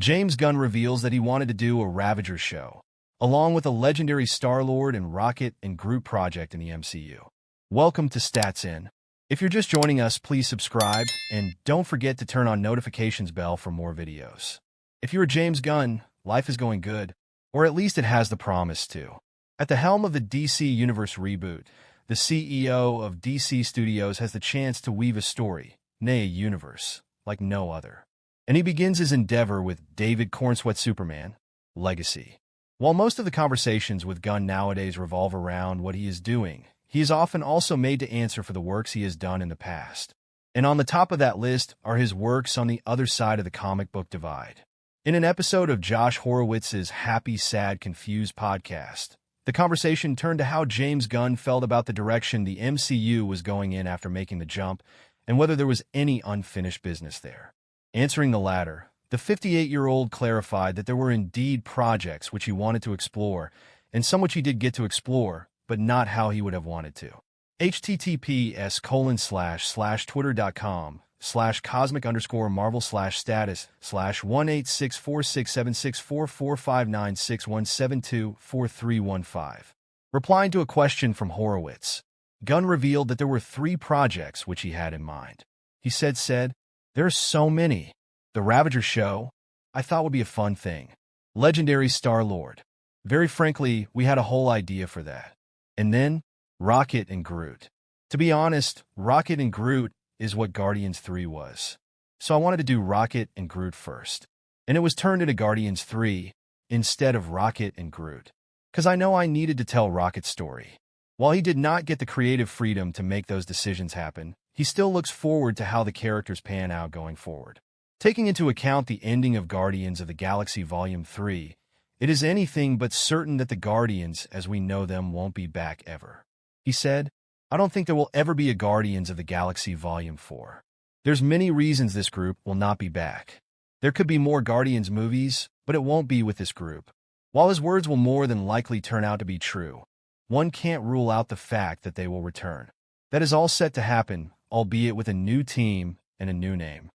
James Gunn reveals that he wanted to do a Ravager show, along with a legendary Star-Lord and Rocket and Groot project in the MCU. Welcome to Stats In. If you're just joining us, please subscribe, and don't forget to turn on notifications bell for more videos. If you're James Gunn, life is going good, or at least it has the promise to. At the helm of the DC Universe reboot, the CEO of DC Studios has the chance to weave a story, nay a universe, like no other. And he begins his endeavor with David Cornsweet's Superman, Legacy. While most of the conversations with Gunn nowadays revolve around what he is doing, he is often also made to answer for the works he has done in the past. And on the top of that list are his works on the other side of the comic book divide. In an episode of Josh Horowitz's Happy, Sad, Confused podcast, the conversation turned to how James Gunn felt about the direction the MCU was going in after making the jump, and whether there was any unfinished business there. Answering the latter, the 58-year-old clarified that there were indeed projects which he wanted to explore, and some which he did get to explore, but not how he would have wanted to. https://twitter.com/cosmic_marvel/status/1864676445961724315. Replying to a question from Horowitz, Gunn revealed that there were 3 projects which he had in mind. He said, "There are so many. The Ravager show, I thought would be a fun thing. Legendary Star-Lord. Very frankly, we had a whole idea for that. And then, Rocket and Groot. To be honest, Rocket and Groot is what Guardians 3 was. So I wanted to do Rocket and Groot first. And it was turned into Guardians 3 instead of Rocket and Groot. Because I know I needed to tell Rocket's story. While he did not get the creative freedom to make those decisions happen, he still looks forward to how the characters pan out going forward. Taking into account the ending of Guardians of the Galaxy Volume 3, it is anything but certain that the Guardians, as we know them, won't be back ever." He said, "I don't think there will ever be a Guardians of the Galaxy Volume 4. There's many reasons this group will not be back. There could be more Guardians movies, but it won't be with this group." While his words will more than likely turn out to be true, one can't rule out the fact that they will return. That is all set to happen, albeit with a new team and a new name.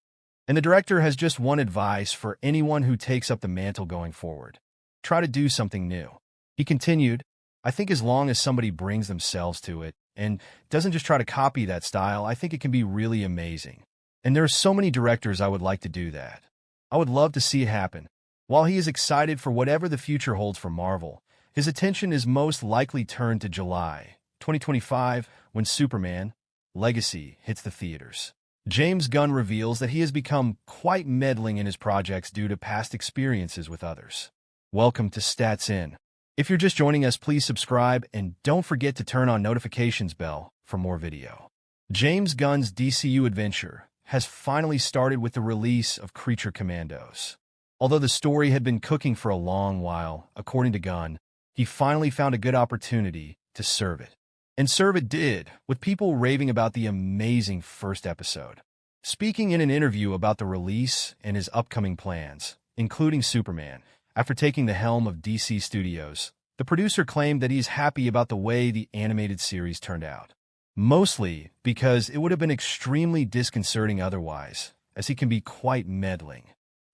And the director has just one advice for anyone who takes up the mantle going forward. Try to do something new. He continued, "I think as long as somebody brings themselves to it and doesn't just try to copy that style, I think it can be really amazing. And there are so many directors I would like to do that. I would love to see it happen." While he is excited for whatever the future holds for Marvel, his attention is most likely turned to July 2025 when Superman, Legacy hits the theaters. James Gunn reveals that he has become quite meddling in his projects due to past experiences with others. Welcome to Stats In. If you're just joining us, please subscribe and don't forget to turn on notifications bell for more video. James Gunn's DCU adventure has finally started with the release of Creature Commandos. Although the story had been cooking for a long while, according to Gunn, he finally found a good opportunity to serve it. And serve it did, with people raving about the amazing first episode. Speaking in an interview about the release and his upcoming plans, including Superman, after taking the helm of DC Studios, the producer claimed that he's happy about the way the animated series turned out. Mostly because it would have been extremely disconcerting otherwise, as he can be quite meddling.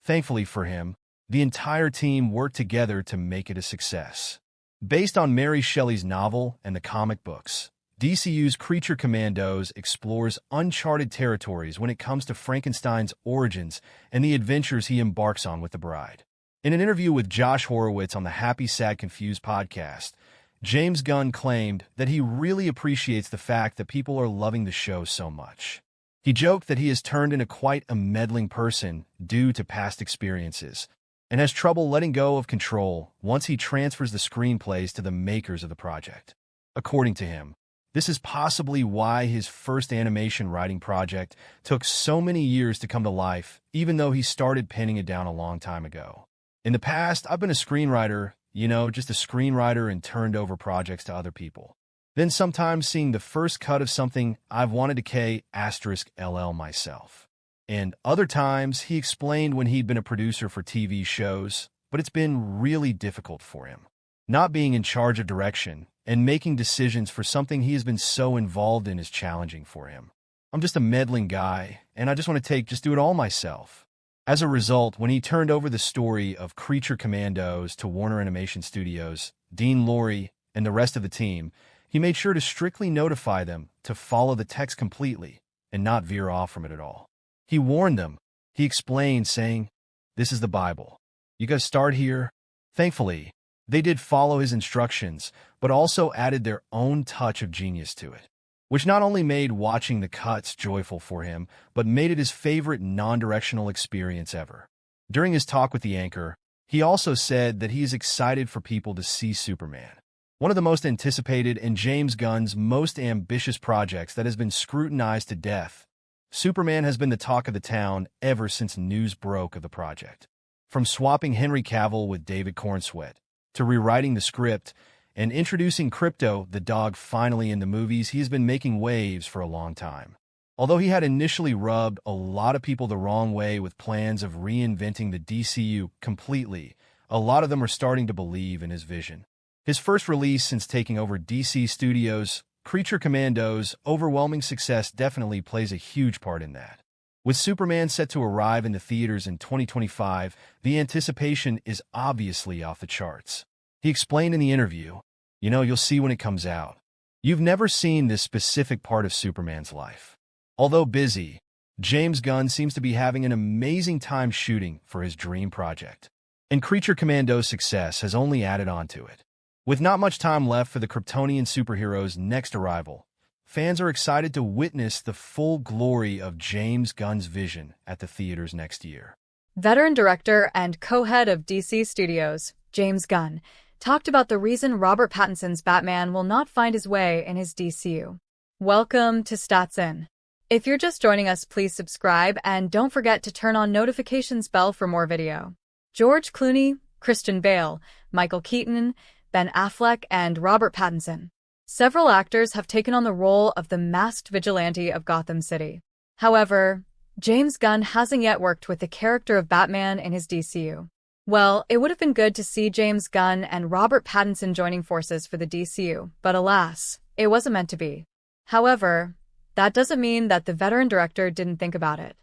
Thankfully for him, the entire team worked together to make it a success. Based on Mary Shelley's novel and the comic books, DCU's Creature Commandos explores uncharted territories when it comes to Frankenstein's origins and the adventures he embarks on with the bride. In an interview with Josh Horowitz on the Happy, Sad, Confused podcast, James Gunn claimed that he really appreciates the fact that people are loving the show so much. He joked that he has turned into quite a meddling person due to past experiences, and has trouble letting go of control once he transfers the screenplays to the makers of the project. According to him, this is possibly why his first animation writing project took so many years to come to life, even though he started penning it down a long time ago. "In the past, I've been a screenwriter, just a screenwriter and turned over projects to other people. Then sometimes seeing the first cut of something I've wanted to K*LL myself. And other times, he explained when he'd been a producer for TV shows, but it's been really difficult for him. Not being in charge of direction and making decisions for something he has been so involved in is challenging for him. I'm just a meddling guy, and I just want to just do it all myself. As a result, when he turned over the story of Creature Commandos to Warner Animation Studios, Dean Lorey, and the rest of the team, he made sure to strictly notify them to follow the text completely and not veer off from it at all. He warned them. He explained, saying, "This is the Bible. You guys start here." Thankfully, they did follow his instructions, but also added their own touch of genius to it, which not only made watching the cuts joyful for him, but made it his favorite non-directional experience ever. During his talk with the anchor, he also said that he is excited for people to see Superman, one of the most anticipated and James Gunn's most ambitious projects that has been scrutinized to death. Superman has been the talk of the town ever since news broke of the project. From swapping Henry Cavill with David Cornsweet, to rewriting the script, and introducing Krypto, the dog, finally in the movies, he has been making waves for a long time. Although he had initially rubbed a lot of people the wrong way with plans of reinventing the DCU completely, a lot of them are starting to believe in his vision. His first release since taking over DC Studios, Creature Commandos' overwhelming success definitely plays a huge part in that. With Superman set to arrive in the theaters in 2025, the anticipation is obviously off the charts. He explained in the interview, "You'll see when it comes out. You've never seen this specific part of Superman's life." Although busy, James Gunn seems to be having an amazing time shooting for his dream project. And Creature Commando's success has only added on to it. With not much time left for the Kryptonian superhero's next arrival, fans are excited to witness the full glory of James Gunn's vision at the theaters next year. Veteran director and co-head of DC Studios, James Gunn, talked about the reason Robert Pattinson's Batman will not find his way in his DCU. Welcome to Stats In. If you're just joining us, please subscribe and don't forget to turn on notifications bell for more video. George Clooney, Christian Bale, Michael Keaton, Ben Affleck, and Robert Pattinson. Several actors have taken on the role of the masked vigilante of Gotham City. However, James Gunn hasn't yet worked with the character of Batman in his DCU. Well, it would have been good to see James Gunn and Robert Pattinson joining forces for the DCU, but alas, it wasn't meant to be. However, that doesn't mean that the veteran director didn't think about it.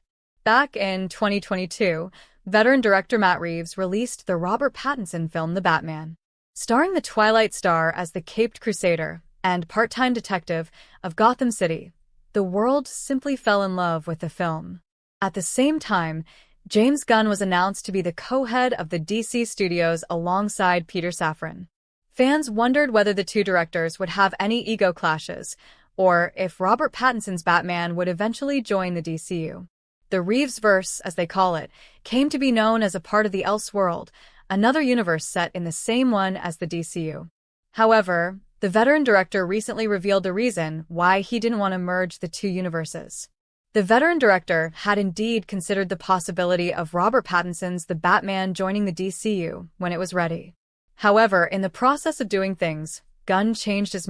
Back in 2022, veteran director Matt Reeves released the Robert Pattinson film The Batman. Starring the Twilight Star as the caped crusader and part-time detective of Gotham City, the world simply fell in love with the film. At the same time, James Gunn was announced to be the co-head of the DC Studios alongside Peter Safran. Fans wondered whether the two directors would have any ego clashes, or if Robert Pattinson's Batman would eventually join the DCU. The Reevesverse, as they call it, came to be known as a part of the Elseworld, another universe set in the same one as the DCU. However, the veteran director recently revealed the reason why he didn't want to merge the two universes. The veteran director had indeed considered the possibility of Robert Pattinson's The Batman joining the DCU when it was ready. However, in the process of doing things, Gunn changed his